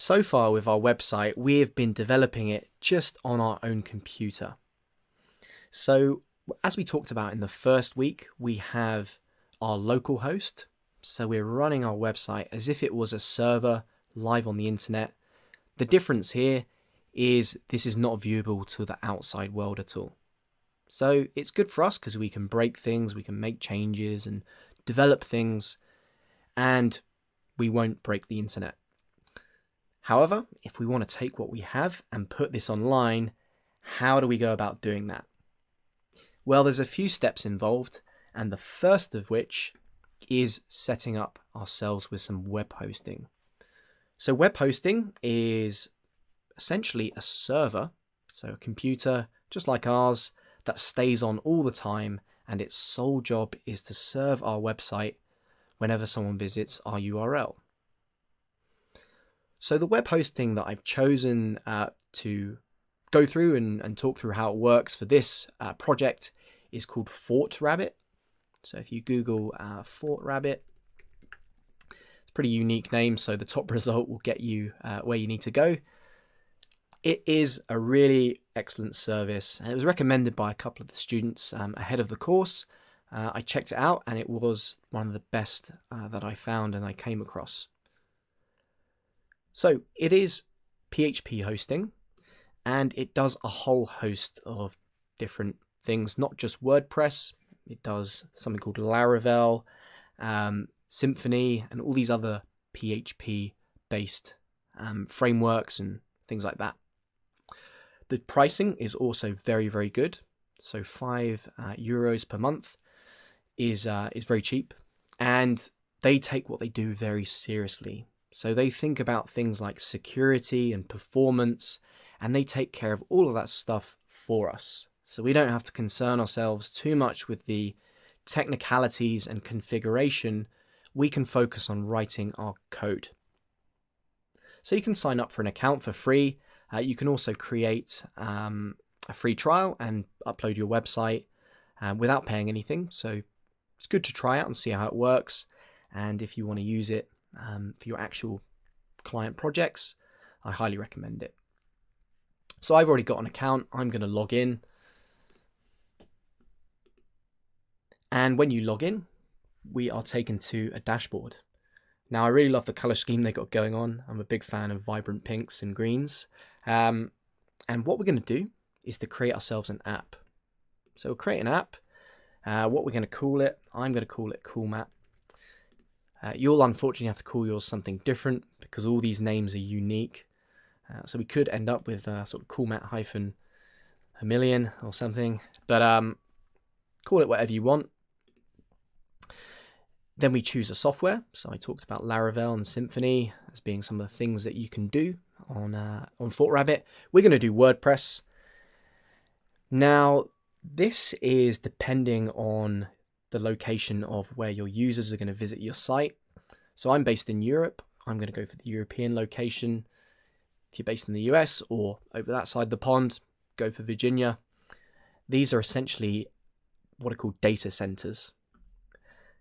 So far with our website, we have been developing it just on our own computer. So as we talked about in the first week, we have our local host. So we're running our website as if it was a server live on the internet. The difference here is this is not viewable to the outside world at all. So it's good for us because we can break things, we can make changes and develop things, and we won't break the internet. However, if we want to take what we have and put this online, how do we go about doing that? Well, there's a few steps involved, and the first of which is setting up ourselves with some web hosting. So web hosting is essentially a server, so a computer just like ours that stays on all the time, and its sole job is to serve our website whenever someone visits our URL. So the web hosting that I've chosen to go through and talk through how it works for this project is called FortRabbit. So if you Google FortRabbit, it's a pretty unique name, so the top result will get you where you need to go. It is a really excellent service, and it was recommended by a couple of the students ahead of the course. I checked it out, and it was one of the best that I found and I came across. So it is PHP hosting, and it does a whole host of different things, not just WordPress. It does something called Laravel, Symfony, and all these other PHP-based frameworks and things like that. The pricing is also very, very good. So €5 per month is very cheap, and they take what they do very seriously. So they think about things like security and performance, and they take care of all of that stuff for us. So we don't have to concern ourselves too much with the technicalities and configuration. We can focus on writing our code. So you can sign up for an account for free. You can also create a free trial and upload your website without paying anything. So it's good to try out and see how it works. And if you want to use it for your actual client projects, I highly recommend it. So I've already got an account. I'm going to log in. And when you log in, we are taken to a dashboard. Now, I really love the color scheme they got going on. I'm a big fan of vibrant pinks and greens. And what we're going to do is to create ourselves an app. So we'll create an app. What we're going to call it, I'm going to call it Cool Map. You'll unfortunately have to call yours something different because all these names are unique. So we could end up with sort of coolmat-1,000,000 or something. But call it whatever you want. Then we choose a software. So I talked about Laravel and Symfony as being some of the things that you can do on FortRabbit. We're going to do WordPress. Now, this is depending on the location of where your users are going to visit your site. So I'm based in Europe. I'm going to go for the European location. If you're based in the US or over that side of the pond, go for Virginia. These are essentially what are called data centers.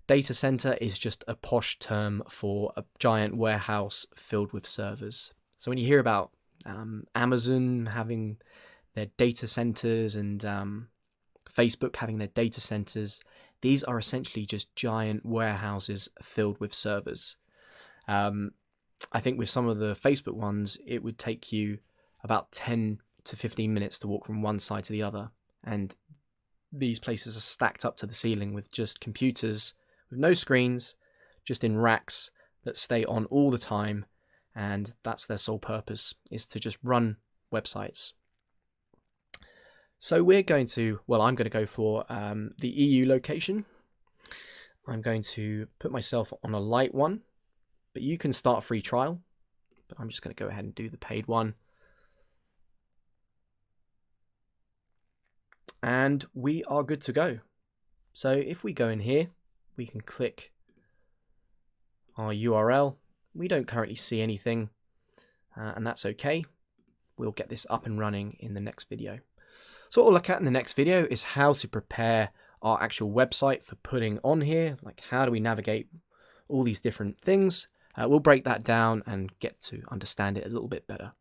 Data center is just a posh term for a giant warehouse filled with servers. So when you hear about Amazon having their data centers and Facebook having their data centers, these are essentially just giant warehouses filled with servers. I think with some of the Facebook ones, it would take you about 10 to 15 minutes to walk from one side to the other. And these places are stacked up to the ceiling with just computers with no screens, just in racks that stay on all the time. And that's their sole purpose, is to just run websites. So I'm going to go for the EU location. I'm going to put myself on a light one, but you can start a free trial. But I'm just going to go ahead and do the paid one. And we are good to go. So if we go in here, we can click our URL. We don't currently see anything, and that's okay. We'll get this up and running in the next video. So what we'll look at in the next video is how to prepare our actual website for putting on here. Like, how do we navigate all these different things We'll break that down and get to understand it a little bit better.